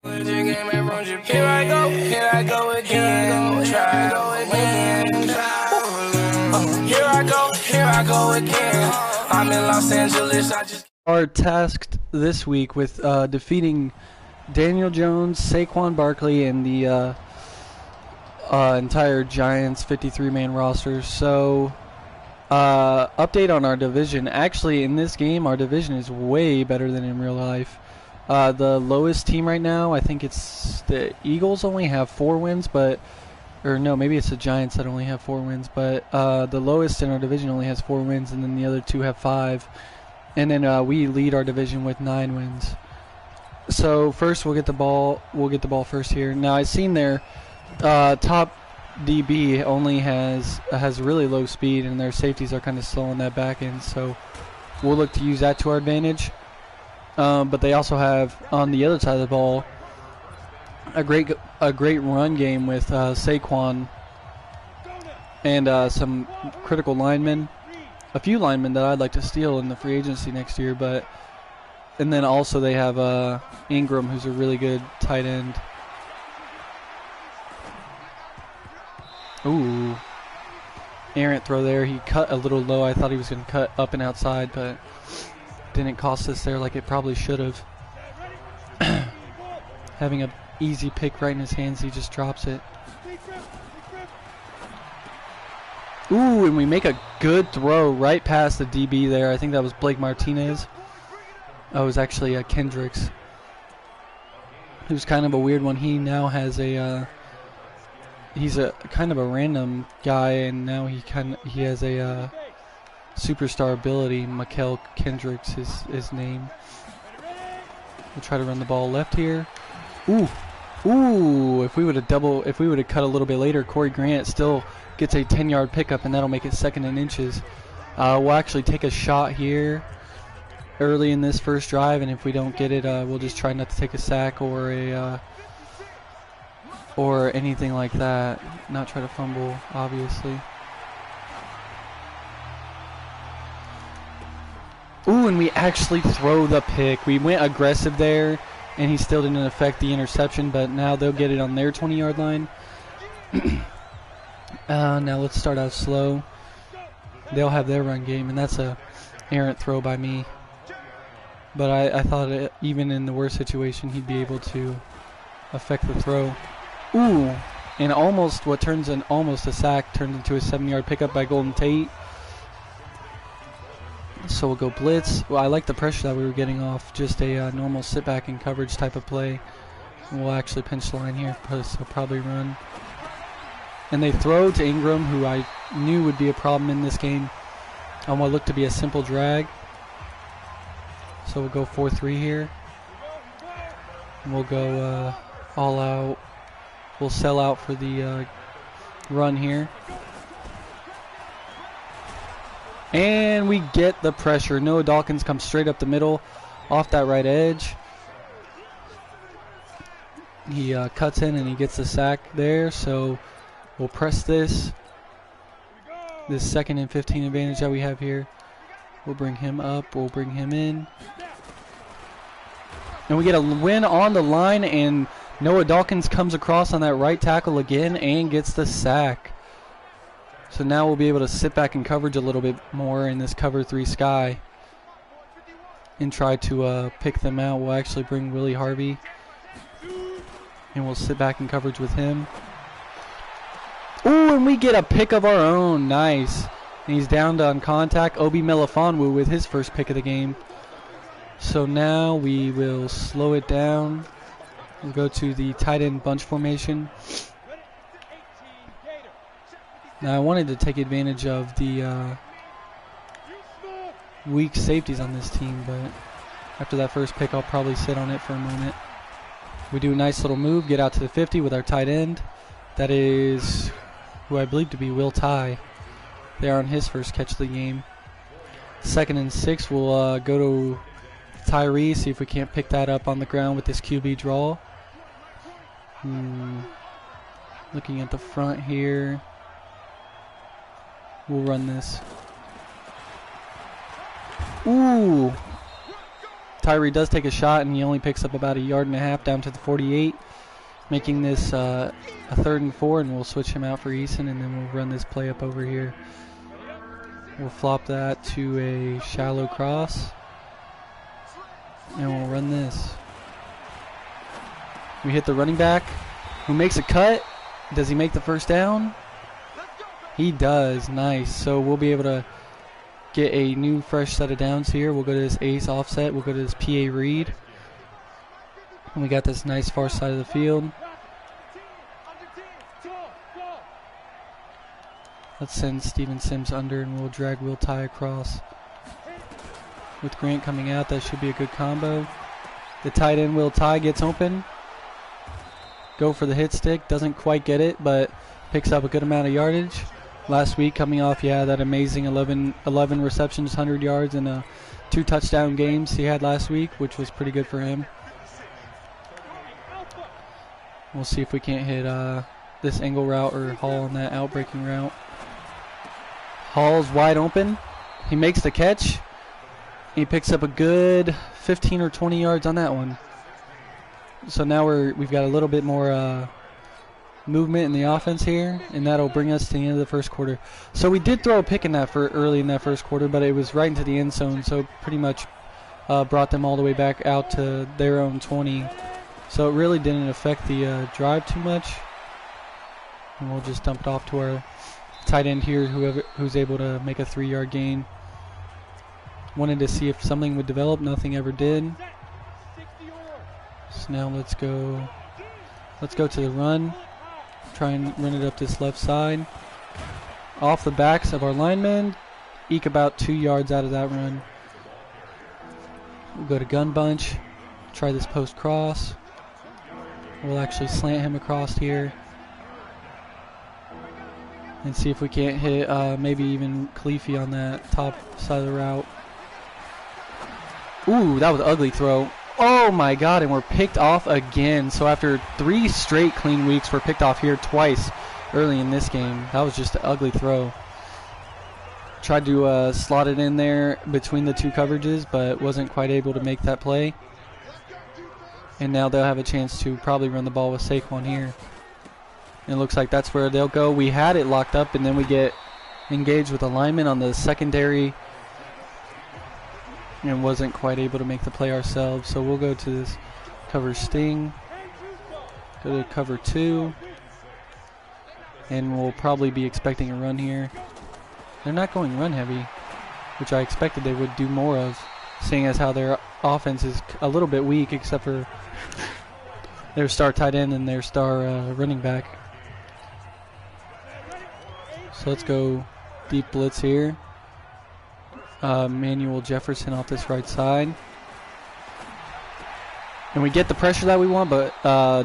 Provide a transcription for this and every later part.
Here I go again, here I go again. I'm in Los Angeles, I just are tasked this week with defeating Daniel Jones, Saquon Barkley, and the entire Giants 53-man roster. So, update on our division. Actually, in this game, our division is way better than in real life. The lowest team right now, I think it's the Eagles, only have 4 wins, but, or no, maybe it's the Giants that only have 4 wins, but the lowest in our division only has 4 wins, and then the other 2 have 5. And then we lead our division with 9 wins. So first we'll get the ball first here. Now I've seen their top DB only has really low speed, and their safeties are kind of slow on that back end. So we'll look to use that to our advantage. But they also have on the other side of the ball a great run game with Saquon and some critical linemen. A few linemen that I'd like to steal in the free agency next year, and then also they have Ingram, who's a really good tight end. Ooh, errant throw there. He cut a little low. I thought he was going to cut up and outside, but didn't cost us there like it probably should have. Having an easy pick right in his hands, he just drops it. Ooh, and we make a good throw right past the DB there. I think that was Blake Martinez. Oh, it was actually Kendricks. He was kind of a weird one. He now has he's a kind of a random guy, and now he has a superstar ability. Mikael Kendricks is his name. We'll try to run the ball left here. Ooh, if we would have cut a little bit later, Corey Grant still gets a 10-yard pickup, and that'll make it 2nd and inches. We'll actually take a shot here early in this first drive, and if we don't get it, we'll just try not to take a sack or anything like that. Not try to fumble, obviously. Ooh, and we actually throw the pick. We went aggressive there, and he still didn't affect the interception, but now they'll get it on their 20-yard line. Now let's start out slow. They'll have their run game, and that's a errant throw by me. But I thought even in the worst situation, he'd be able to affect the throw. Ooh, and almost what turns in almost a sack turns into a 7-yard pickup by Golden Tate. So we'll go blitz. Well, I like the pressure that we were getting off just a normal sit back and coverage type of play. We'll actually pinch the line here, so probably run. And they throw to Ingram, who I knew would be a problem in this game on what looked to be a simple drag. So we'll go 4-3 here. And we'll go all out. We'll sell out for the run here. And we get the pressure. Noah Dawkins comes straight up the middle off that right edge. He cuts in and he gets the sack there. So we'll press this 2nd and 15 advantage that we have here. We'll bring him up. We'll bring him in. And we get a win on the line, and Noah Dawkins comes across on that right tackle again and gets the sack. So now we'll be able to sit back in coverage a little bit more in this cover 3 sky and try to pick them out. We'll actually bring Willie Harvey, and we'll sit back in coverage with him. Ooh, and we get a pick of our own. Nice. And he's down to on contact. Obi Melifonwu with his first pick of the game. So now we will slow it down. We'll go to the tight end bunch formation. Now I wanted to take advantage of the weak safeties on this team, but after that first pick, I'll probably sit on it for a moment. We do a nice little move, get out to the 50 with our tight end. That is who I believe to be Will Tye. There on his first catch of the game. 2nd and 6, we'll go to Tyree, see if we can't pick that up on the ground with this QB draw. Looking at the front here. We'll run this. Ooh. Tyree does take a shot, and he only picks up about 1.5 yards down to the 48, making this a 3rd and 4, and we'll switch him out for Eason, and then we'll run this play up over here. We'll flop that to a shallow cross, and we'll run this. We hit the running back, who makes a cut. Does he make the first down? He does. Nice. So we'll be able to get a new fresh set of downs here. We'll go to this ace offset. We'll go to this PA read. And we got this nice far side of the field. Let's send Steven Sims under, and we'll drag Will Ty across. With Grant coming out, that should be a good combo. The tight end Will Ty gets open. Go for the hit stick. Doesn't quite get it, but picks up a good amount of yardage. Last week coming off, that amazing 11 receptions, 100 yards, and 2 touchdown games he had last week, which was pretty good for him. We'll see if we can't hit this angle route or Hall on that outbreaking route. Hall's wide open. He makes the catch. He picks up a good 15 or 20 yards on that one. So now we've got a little bit more movement in the offense here, and that'll bring us to the end of the first quarter. So we did throw a pick in that early in that first quarter, but it was right into the end zone, so pretty much brought them all the way back out to their own 20. So it really didn't affect the drive too much. And we'll just dump it off to our tight end here, who's able to make a 3-yard gain. Wanted to see if something would develop. Nothing ever did. So now let's go to the run. Try and run it up this left side. Off the backs of our linemen. Eke about 2 yards out of that run. We'll go to gun bunch. Try this post cross. We'll actually slant him across here. And see if we can't hit maybe even Khalifi on that top side of the route. Ooh, that was an ugly throw. Oh my God, and we're picked off again. So after 3 straight clean weeks, we're picked off here twice early in this game. That was just an ugly throw. Tried to slot it in there between the 2 coverages, but wasn't quite able to make that play. And now they'll have a chance to probably run the ball with Saquon here. And it looks like that's where they'll go. We had it locked up, and then we get engaged with a lineman on the secondary and wasn't quite able to make the play ourselves. So we'll go to this cover sting, go to cover 2, and we'll probably be expecting a run here. They're not going run heavy, which I expected they would do more of, seeing as how their offense is a little bit weak, except for their star tight end and their star running back. So let's go deep blitz here. Manuel Jefferson off this right side. And we get the pressure that we want, but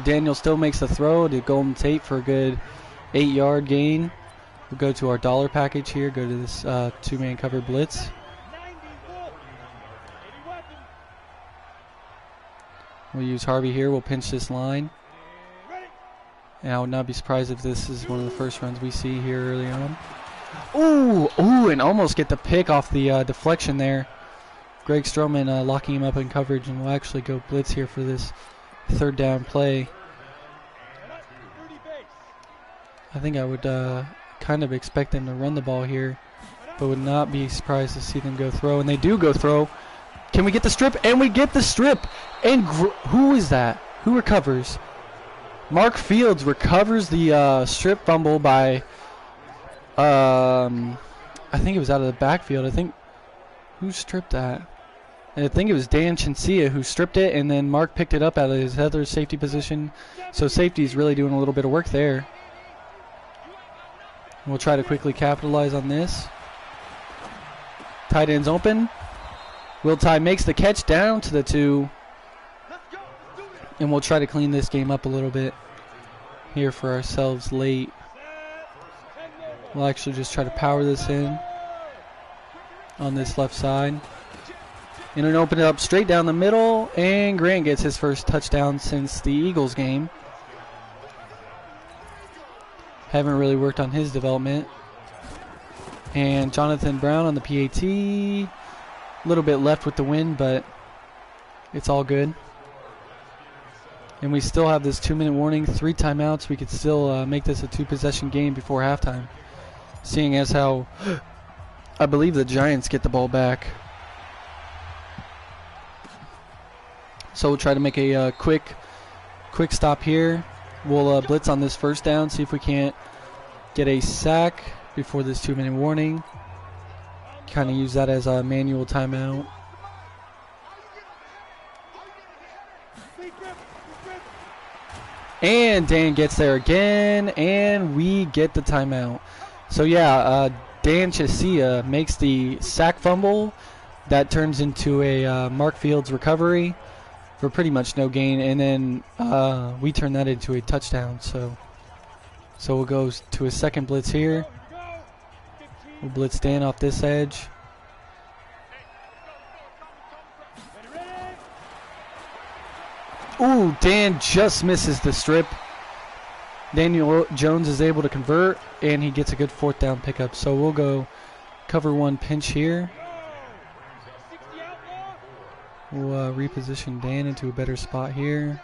Daniel still makes the throw to Golden Tate for a good 8-yard gain. We'll go to our dollar package here, go to this 2-man cover blitz. We'll use Harvey here. We'll pinch this line. And I would not be surprised if this is one of the first runs we see here early on. Ooh, and almost get the pick off the deflection there. Greg Stroman locking him up in coverage, and we'll actually go blitz here for this 3rd down play. I think I would kind of expect them to run the ball here, but would not be surprised to see them go throw. And they do go throw. Can we get the strip? And we get the strip. And who is that? Who recovers? Mark Fields recovers the strip fumble by, I think it was out of the backfield. I think, who stripped that? I think it was Dan Chincia who stripped it, and then Mark picked it up out of his other safety position. So safety's really doing a little bit of work there. We'll try to quickly capitalize on this. Tight end's open. Will Ty makes the catch down to the 2. And we'll try to clean this game up a little bit here for ourselves late. We'll actually just try to power this in on this left side. And then open it up straight down the middle. And Grant gets his first touchdown since the Eagles game. Haven't really worked on his development. And Jonathan Brown on the PAT. A little bit left with the win, but It's all good. And we still have this 2-minute warning, 3 timeouts. We could still make this a 2-possession game before halftime. Seeing as how I believe the Giants get the ball back. So we'll try to make a quick stop here. We'll blitz on this first down, see if we can't get a sack before this 2-minute warning. Kind of use that as a manual timeout. And Dan gets there again, and we get the timeout. So yeah, Dan Sh0otty makes the sack fumble. That turns into a Mark Fields recovery for pretty much no gain, and then we turn that into a touchdown. So we'll go to a second blitz here. We'll blitz Dan off this edge. Ooh, Dan just misses the strip. Daniel Jones is able to convert, and he gets a good 4th down pickup. So we'll go cover 1 pinch here. We'll reposition Dan into a better spot here.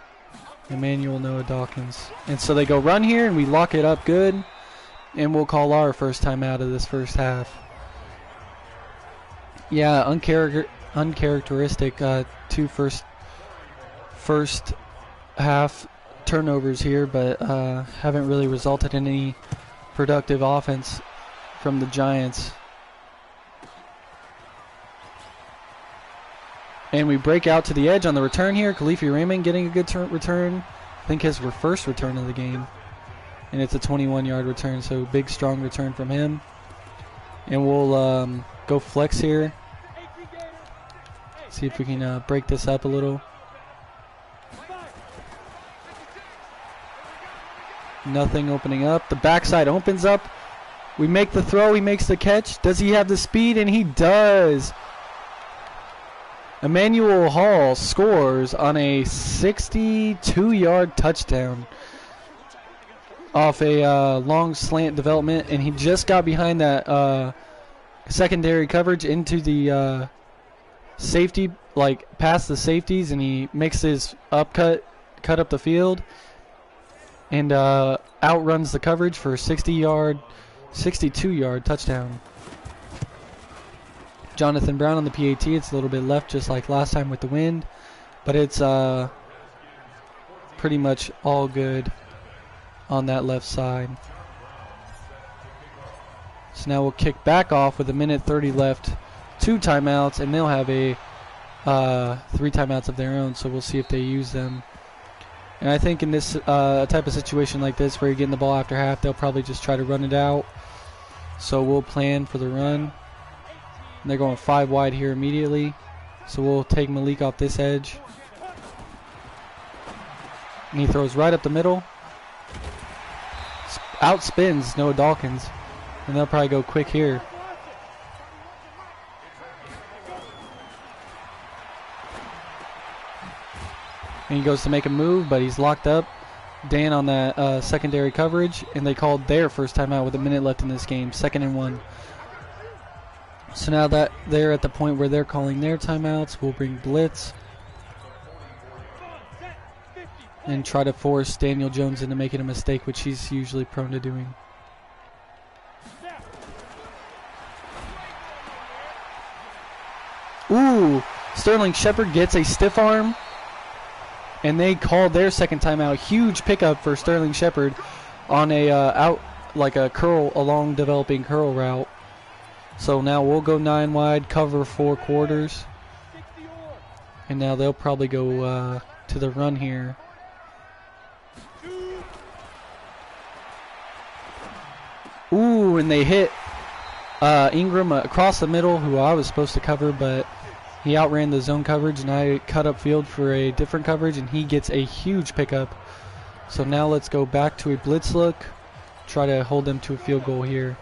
Emmanuel Noah Dawkins. And so they go run here, and we lock it up good. And we'll call our first time out of this first half. Yeah, uncharacteristic 2 first half turnovers here, but haven't really resulted in any productive offense from the Giants. And we break out to the edge on the return here. Khalifi Raymond getting a good return. I think his first return of the game. And it's a 21-yard return, so big, strong return from him. And we'll go flex here. See if we can break this up a little. Nothing opening up. The backside opens up. We make the throw. He makes the catch. Does he have the speed? And he does. Emmanuel Hall scores on a 62-yard touchdown off a long slant development, and he just got behind that secondary coverage into the safety, like past the safeties, and he makes his cut up the field, and outruns the coverage for a 62-yard touchdown. Jonathan Brown on the PAT. It's a little bit left, just like last time with the wind, but it's pretty much all good on that left side. So now we'll kick back off with 1:30 left, 2 timeouts, and they'll have a 3 timeouts of their own, so we'll see if they use them. And I think in this type of situation like this, where you're getting the ball after half, they'll probably just try to run it out. So we'll plan for the run. And they're going 5 wide here immediately. So we'll take Malik off this edge. And he throws right up the middle. Outspins Noah Dawkins. And they'll probably go quick here. And he goes to make a move, but he's locked up. Dan on that secondary coverage. And they called their first timeout with 1 minute left in this game. 2nd and 1. So now that they're at the point where they're calling their timeouts, we'll bring blitz and try to force Daniel Jones into making a mistake, which he's usually prone to doing. Ooh, Sterling Shepard gets a stiff arm, and they called their second timeout. Huge pickup for Sterling Shepard on a long developing curl route. So now we'll go 9 wide, cover 4 quarters. And now they'll probably go to the run here. Ooh, and they hit Ingram across the middle, who I was supposed to cover, but he outran the zone coverage, and I cut up field for a different coverage, and he gets a huge pickup. So now let's go back to a blitz look, try to hold them to a field goal here.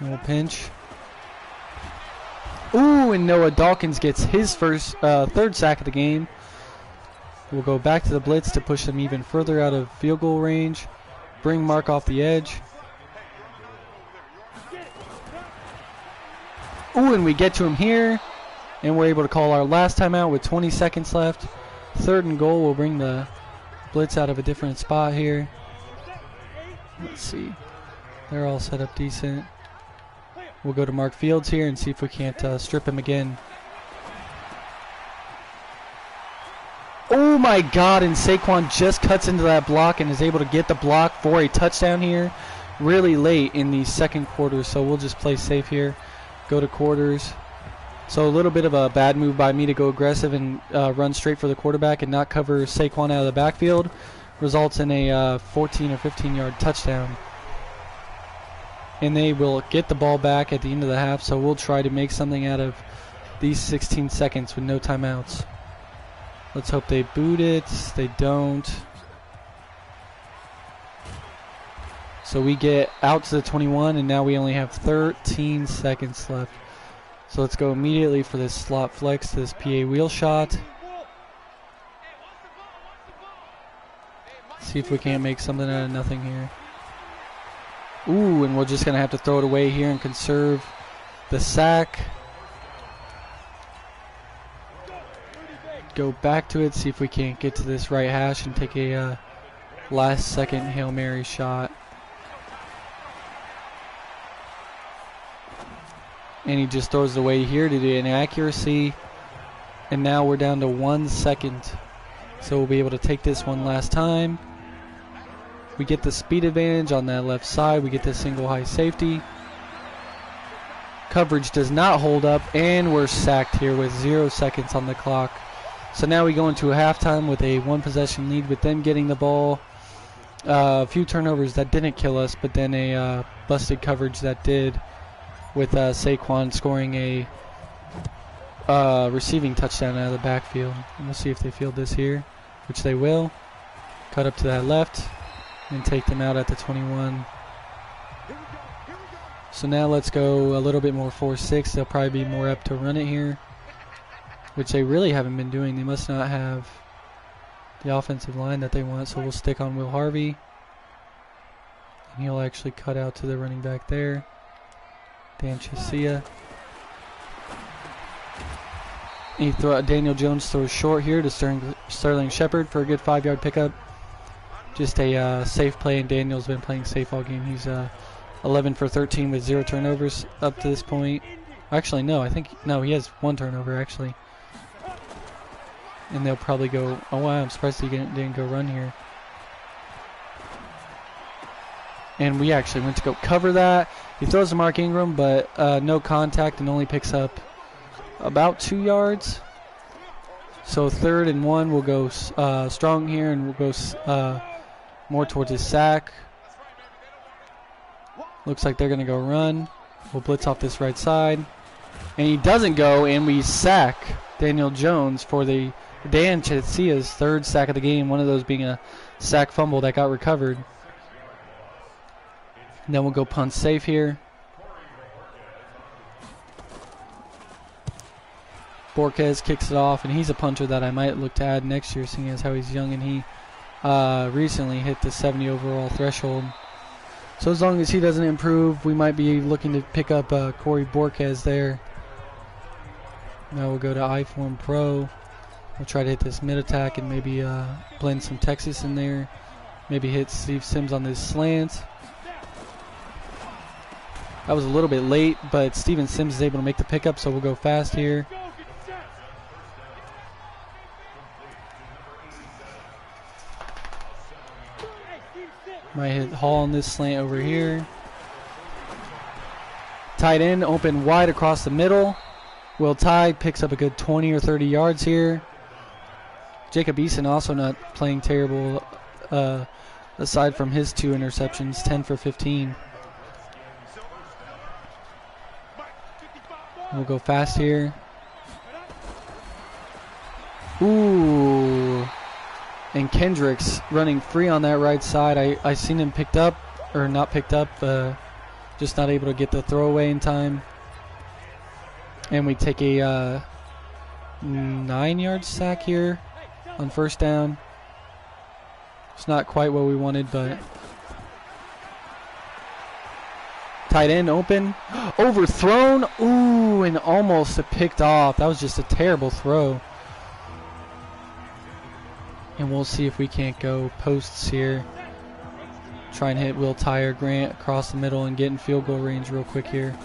No pinch. Ooh, and Noah Dawkins gets his third sack of the game. We'll go back to the blitz to push them even further out of field goal range. Bring Mark off the edge. Ooh, and we get to him here. And we're able to call our last timeout with 20 seconds left. 3rd and goal. We'll bring the blitz out of a different spot here. Let's see. They're all set up decent. We'll go to Mark Fields here and see if we can't strip him again. Oh my God, and Saquon just cuts into that block and is able to get the block for a touchdown here really late in the 2nd quarter. So we'll just play safe here. Go to quarters. So a little bit of a bad move by me to go aggressive and run straight for the quarterback and not cover Saquon out of the backfield. Results in a 14 or 15-yard touchdown. And they will get the ball back at the end of the half, so we'll try to make something out of these 16 seconds with no timeouts. Let's hope they boot it. They don't. So we get out to the 21, and now we only have 13 seconds left. So let's go immediately for this slot flex, this PA wheel shot. See if we can't make something out of nothing here. Ooh, and we're just going to have to throw it away here and conserve the sack. Go back to it, see if we can't get to this right hash and take a last-second Hail Mary shot. And he just throws it away here to do inaccuracy. And now we're down to 1 second. So we'll be able to take this one last time. We get the speed advantage on that left side. We get the single high safety. Coverage does not hold up, and we're sacked here with 0 seconds on the clock. So now we go into a halftime with a 1-possession lead with them getting the ball. A few turnovers that didn't kill us, but then a busted coverage that did, with Saquon scoring a receiving touchdown out of the backfield. And we'll see if they field this here, which they will. Cut up to that left and take them out at the 21. So now let's go a little bit more 4-6. They'll probably be more apt to run it here, which they really haven't been doing. They must not have the offensive line that they want. So we'll stick on Will Harvey. And he'll actually cut out to the running back there, Dan Chacia. Daniel Jones throws short here to Sterling Shepard for a good 5-yard pickup. Just a safe play, and Daniel's been playing safe all game. He's 11 for 13 with 0 turnovers up to this point. Actually, no, he has 1 turnover, actually. And they'll probably go, oh wow, I'm surprised he didn't go run here. And we actually went to go cover that. He throws to Mark Ingram, but no contact, and only picks up about 2 yards. So 3rd and 1, we'll go strong here, and we'll go more towards his sack. Looks like they're going to go run. We'll blitz off this right side. And he doesn't go, and we sack Daniel Jones for the Dan Chacia's 3rd sack of the game, one of those being a sack fumble that got recovered. And then we'll go punt safe here. Borquez kicks it off, and he's a punter that I might look to add next year, seeing as how he's young, and he recently hit the 70 overall threshold. So as long as he doesn't improve, we might be looking to pick up Corey Borquez there. Now we'll go to I-Form Pro. We'll try to hit this mid attack and maybe blend some Texas in there. Maybe hit Steve Sims on this slant. That was a little bit late, but Steven Sims is able to make the pickup, so we'll go fast here. Might hit Hall on this slant over here. Tight end open wide across the middle. Will Tide picks up a good 20 or 30 yards here. Jacob Eason also not playing terrible aside from his 2 interceptions, 10 for 15. We'll go fast here. Ooh. And Kendricks running free on that right side. I seen him picked up, or not picked up, just not able to get the throwaway in time. And we take a 9-yard sack here on 1st down. It's not quite what we wanted, but Tight end open. Overthrown. Ooh, and almost picked off. That was just a terrible throw. And we'll see if we can't go posts here. Try and hit Will Tyre Grant across the middle and get in field goal range real quick here.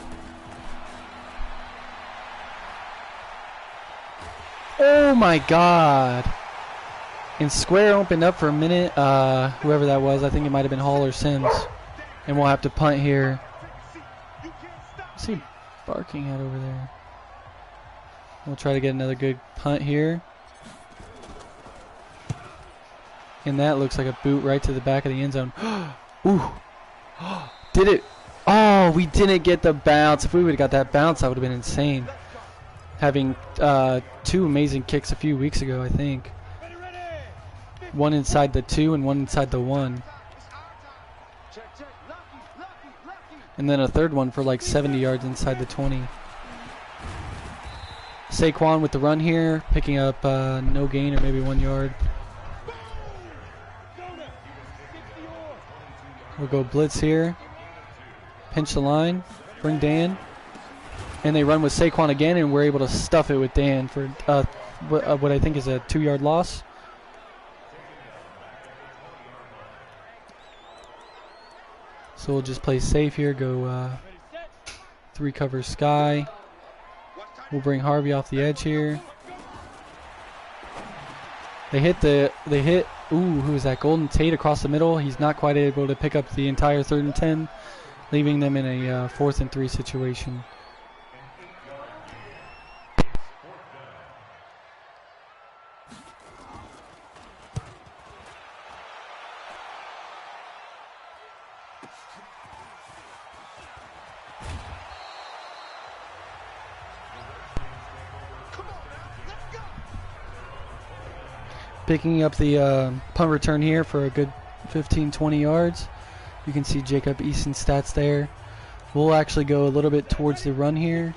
Oh my God. And square opened up for a minute. Whoever that was, I think it might have been Hall or Sims. And we'll have to punt here. What's he barking at over there? We'll try to get another good punt here. And that looks like a boot right to the back of the end zone. Ooh. Did it? Oh, we didn't get the bounce. If we would have got that bounce, that would have been insane. Having 2 amazing kicks a few weeks ago, I think. One inside the 2 and one inside the 1. And then a third one for like 70 yards inside the 20. Saquon with the run here, picking up no gain or maybe 1 yard. We'll go blitz here. Pinch the line. Bring Dan. And they run with Saquon again, and we're able to stuff it with Dan for what I think is a 2-yard loss. So we'll just play safe here. Go 3 cover Sky. We'll bring Harvey off the edge here. They hit. Ooh, who is that? Golden Tate across the middle. He's not quite able to pick up the entire 3rd and 10, leaving them in a 4th and 3 situation. Picking up the punt return here for a good 15-20 yards. You can see Jacob Easton's stats there. We'll actually go a little bit towards the run here.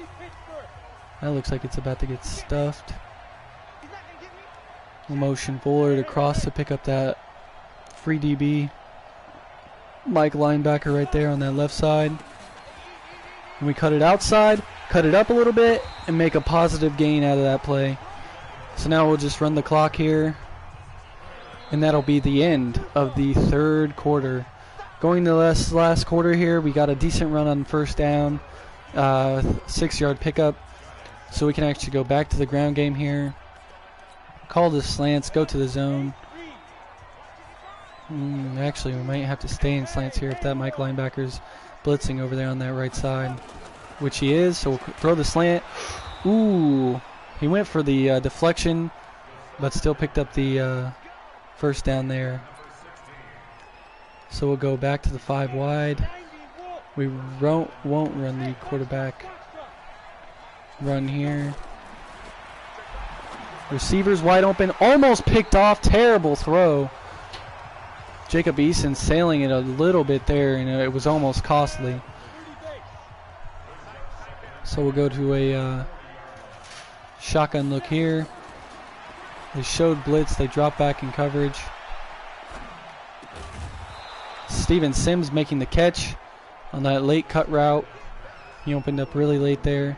That looks like it's about to get stuffed. We'll motion forward across to pick up that free DB. Mike linebacker right there on that left side. And we cut it outside, cut it up a little bit, and make a positive gain out of that play. So now we'll just run the clock here. And that'll be the end of the 3rd quarter. Going to the last quarter here, we got a decent run on 1st down, 6-yard pickup. So we can actually go back to the ground game here. Call the slants, go to the zone. Actually, we might have to stay in slants here if that Mike linebacker's blitzing over there on that right side, which he is. So we'll throw the slant. Ooh, he went for the deflection, but still picked up the 1st down there. So we'll go back to the 5 wide. We won't run the quarterback run here. Receivers wide open, almost picked off, terrible throw. Jacob Eason sailing it a little bit there, and it was almost costly. So we'll go to a shotgun look here. They showed blitz, they drop back in coverage. Steven Sims making the catch on that late cut route. He opened up really late there,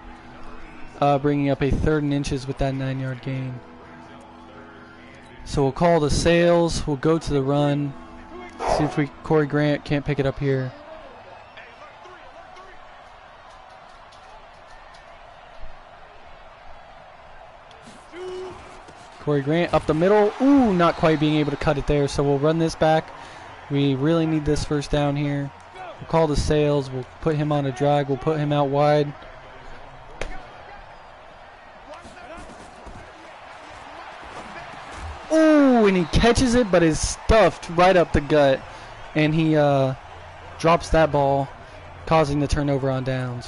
bringing up a 3rd and inches with that 9-yard gain. So we'll call the sails, we'll go to the run, see if Corey Grant can't pick it up here. Corey Grant up the middle. Ooh, not quite being able to cut it there. So we'll run this back. We really need this 1st down here. We'll call the sails. We'll put him on a drag. We'll put him out wide. Ooh, and he catches it, but is stuffed right up the gut. And he drops that ball, causing the turnover on downs.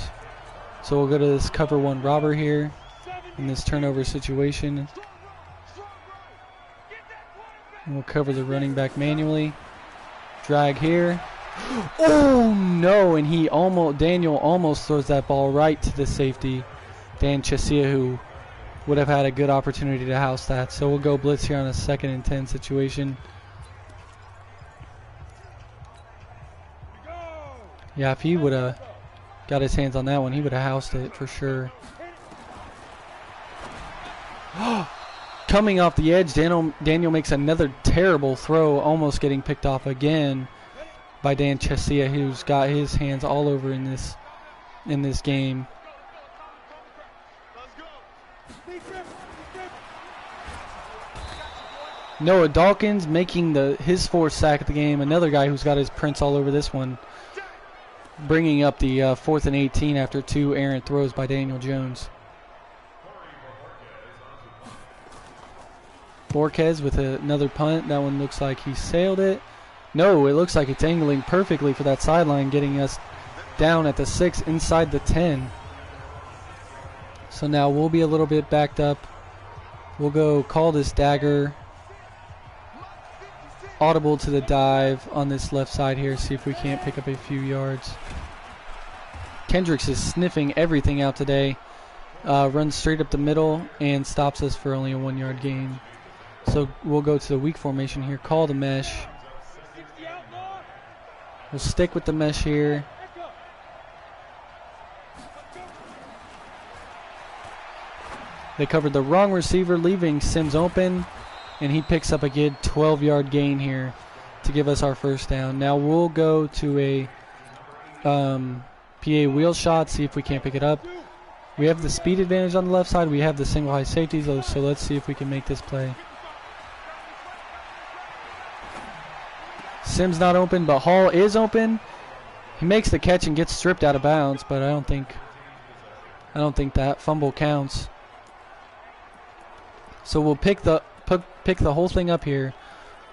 So we'll go to this cover 1 robber here in this turnover situation. And we'll cover the running back manually. Drag here. Oh no! And Daniel almost throws that ball right to the safety, Dan Chesia, who would have had a good opportunity to house that. So we'll go blitz here on a 2nd and 10 situation. Yeah, if he would have got his hands on that one, he would have housed it for sure. Coming off the edge, Daniel makes another terrible throw, almost getting picked off again by Dan Chesia, who's got his hands all over in this game. Noah Dawkins making his 4th sack of the game. Another guy who's got his prints all over this one. Bringing up the 4th and 18 after 2 errant throws by Daniel Jones. Borquez with another punt. That one looks like he sailed it. No, it looks like it's angling perfectly for that sideline, getting us down at the 6 inside the 10. So now we'll be a little bit backed up. We'll go call this dagger. Audible to the dive on this left side here, see if we can't pick up a few yards. Kendricks is sniffing everything out today. Runs straight up the middle and stops us for only a 1-yard gain. So we'll go to the weak formation here, call the mesh. We'll stick with the mesh here. They covered the wrong receiver, leaving Sims open. And he picks up a good 12-yard gain here to give us our first down. Now we'll go to a PA wheel shot, see if we can't pick it up. We have the speed advantage on the left side. We have the single high safeties, so let's see if we can make this play. Sims not open, but Hall is open. He makes the catch and gets stripped out of bounds, but I don't think that fumble counts. So we'll pick the whole thing up here.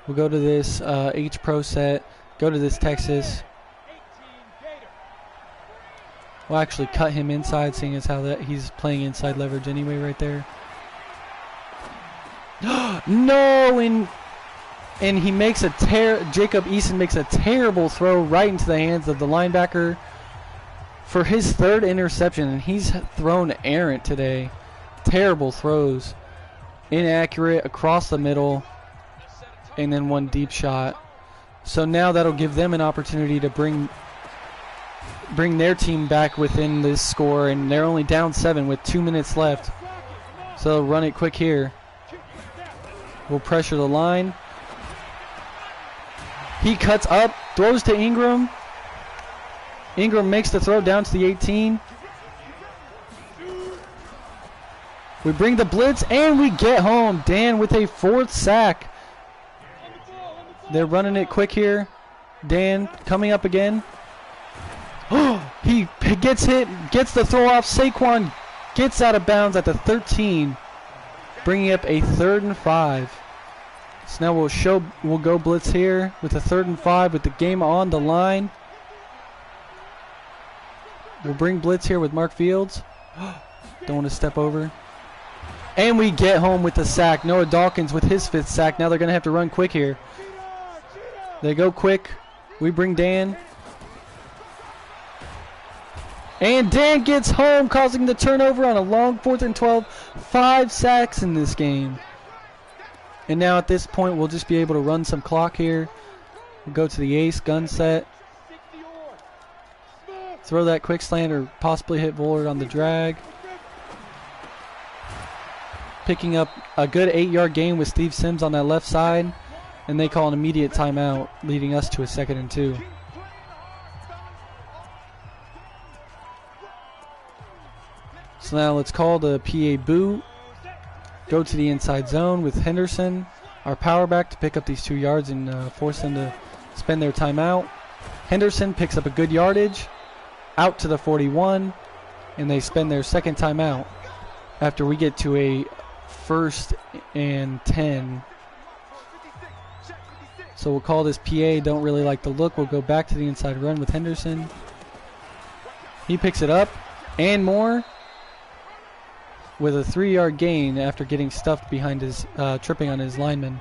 We'll go to this H Pro set, go to this Texas. We'll actually cut him inside, seeing as how that he's playing inside leverage anyway right there. No, and he makes Jacob Eason makes a terrible throw right into the hands of the linebacker for his 3rd interception, and he's thrown errant today. Terrible throws. Inaccurate across the middle, and then one deep shot. So now that'll give them an opportunity to bring their team back within this score, and they're only down 7 with 2 minutes left. So they'll run it quick here. We'll pressure the line. He cuts up, throws to Ingram. Ingram makes the throw down to the 18. We bring the blitz, and we get home. Dan with a 4th sack. They're running it quick here. Dan coming up again. He gets hit, gets the throw off. Saquon gets out of bounds at the 13, bringing up a 3rd and 5. So now we'll go blitz here with a 3rd and 5 with the game on the line. We'll bring blitz here with Mark Fields. Don't want to step over. And we get home with the sack. Noah Dawkins with his 5th sack. Now they're going to have to run quick here. They go quick. We bring Dan. And Dan gets home, causing the turnover on a long 4th and 12. 5 sacks in this game. And now at this point, we'll just be able to run some clock here. We'll go to the ace gun set. Throw that quick slant or possibly hit Vollard on the drag. Picking up a good 8-yard gain with Steve Sims on that left side. And they call an immediate timeout, leading us to a 2nd and 2. So now let's call the PA boot. Go to the inside zone with Henderson, our power back, to pick up these 2 yards and force them to spend their timeout. Henderson picks up a good yardage out to the 41, and they spend their 2nd timeout after we get to a 1st and 10. So we'll call this PA. Don't really like the look. We'll go back to the inside run with Henderson. He picks it up and more with a 3-yard gain after getting stuffed behind his, tripping on his lineman.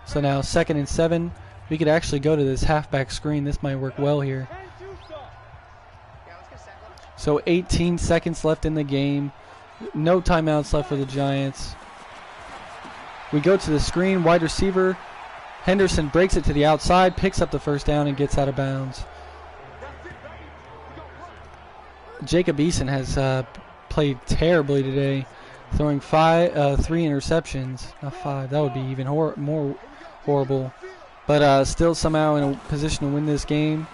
So now 2nd and 7. We could actually go to this halfback screen. This might work well here. So 18 seconds left in the game. No timeouts left for the Giants. We go to the screen, wide receiver. Henderson breaks it to the outside, picks up the 1st down, and gets out of bounds. Jacob Eason has played terribly today, throwing 3 interceptions. Not 5. That would be even more horrible. But still somehow in a position to win this game.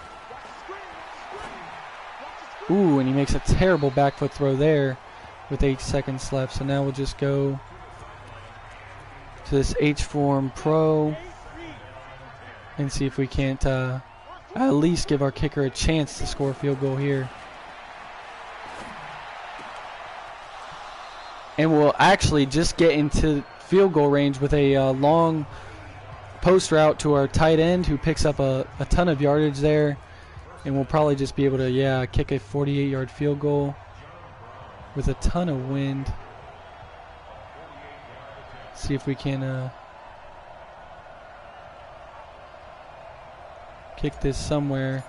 Ooh, and he makes a terrible back foot throw there with 8 seconds left. So now we'll just go to this H-form pro and see if we can't at least give our kicker a chance to score a field goal here. And we'll actually just get into field goal range with a long post route to our tight end, who picks up a ton of yardage there. And we'll probably just be able to, kick a 48-yard field goal with a ton of wind. See if we can kick this somewhere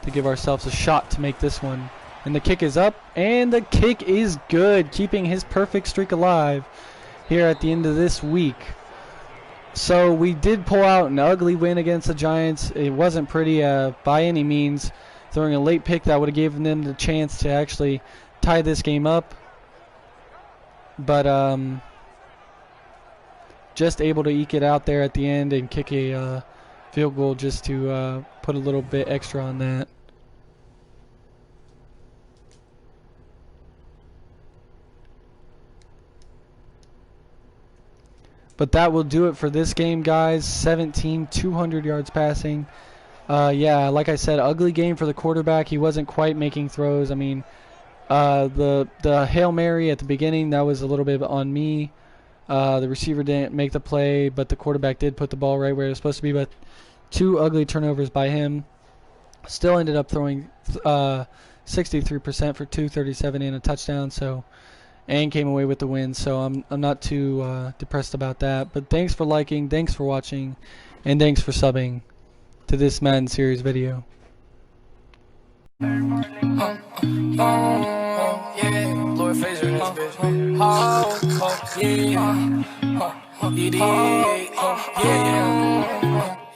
to give ourselves a shot to make this one. And the kick is up, and the kick is good, keeping his perfect streak alive here at the end of this week. So we did pull out an ugly win against the Giants. It wasn't pretty by any means, throwing a late pick that would have given them the chance to actually tie this game up. But just able to eke it out there at the end and kick a field goal just to put a little bit extra on that. But that will do it for this game, guys. 200 yards passing. Like I said, ugly game for the quarterback. He wasn't quite making throws. I mean, the Hail Mary at the beginning, that was a little bit on me. The receiver didn't make the play, but the quarterback did put the ball right where it was supposed to be. But 2 ugly turnovers by him. Still ended up throwing 63% for 237 and a touchdown. And came away with the win, so I'm not too depressed about that. But thanks for liking, thanks for watching, and thanks for subbing to this Madden series video. Yeah.